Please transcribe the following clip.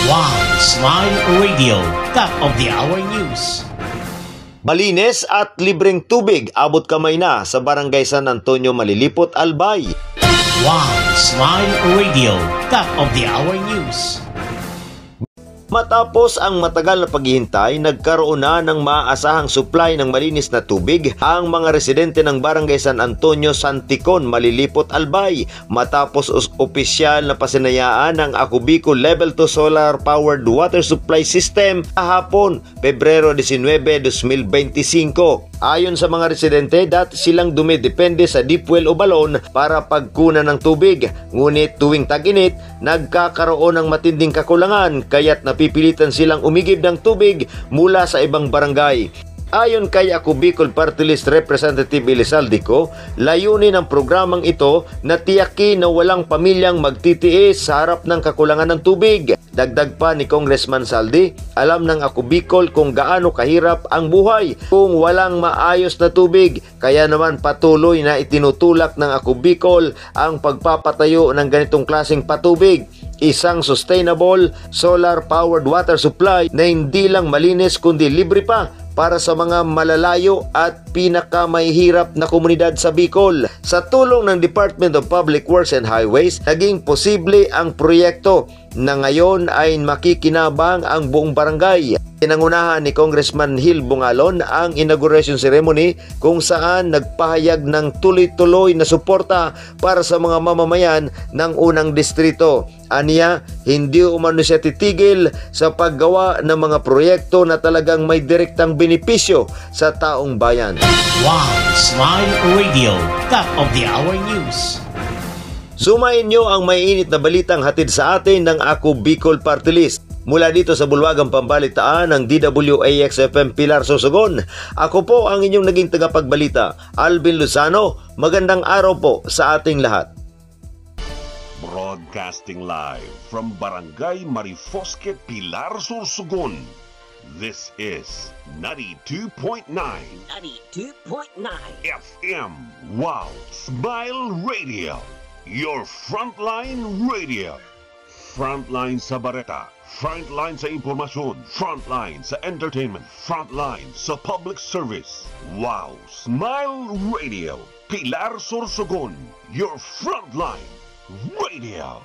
Wow! Smile Radio, top of the hour news. Malinis at libreng tubig abot kamay na sa Barangay San Antonio, Malilipot, Albay. Wow! Smile Radio, top of the hour news. Matapos ang matagal na paghihintay, nagkaroon na ng maaasahang supply ng malinis na tubig ang mga residente ng Barangay San Antonio, Santicon, Malilipot, Albay matapos opisyal na pasinayaan ng Ako Bicol Level 2 Solar Powered Water Supply System kahapon, Pebrero 19, 2025. Ayon sa mga residente, dati silang dumidepende sa deep well o balon para pagkunan ng tubig. Ngunit tuwing tag-init, nagkakaroon ng matinding kakulangan kaya't napipilitan silang umigib ng tubig mula sa ibang barangay. Ayon kay Ako Bicol Party List Representative Elizaldico, layunin ng programang ito na tiyakin na walang pamilyang magtitiis sa harap ng kakulangan ng tubig. Dagdag pa ni Congressman Saldi, alam ng Ako Bicol kung gaano kahirap ang buhay kung walang maayos na tubig. Kaya naman patuloy na itinutulak ng Ako Bicol ang pagpapatayo ng ganitong klaseng patubig. Isang sustainable solar-powered water supply na hindi lang malinis kundi libre pa para sa mga malalayo at pinakamahihirap na komunidad sa Bicol. Sa tulong ng Department of Public Works and Highways, naging posible ang proyekto na ngayon ay makikinabang ang buong barangay. Pinangunahan ni Congressman Hil Bungalon ang inauguration ceremony kung saan nagpahayag ng tuloy-tuloy na suporta para sa mga mamamayan ng unang distrito. Aniya, hindi umano siya titigil sa paggawa ng mga proyekto na talagang may direktang benepisyo sa taong bayan. Wow! Smile Radio, top of the hour news. Sumayin nyo ang mainit na balitang hatid sa atin ng Ako Bicol Party List. Mula dito sa Bulwagang Pambalitaan ng DWAX-FM Pilar Sorsogon, ako po ang inyong naging tagapagbalita, Alvin Lozano. Magandang araw po sa ating lahat. Broadcasting live from Barangay Marifosque, Pilar Sorsogon. This is 92.9 FM. Wow! Smile Radio. Your frontline radio. Frontline sa bareta, frontline sa impormasyon, frontline sa entertainment, frontline sa public service. Wow! Smile Radio. Pilar Sorsogon. Your frontline radio.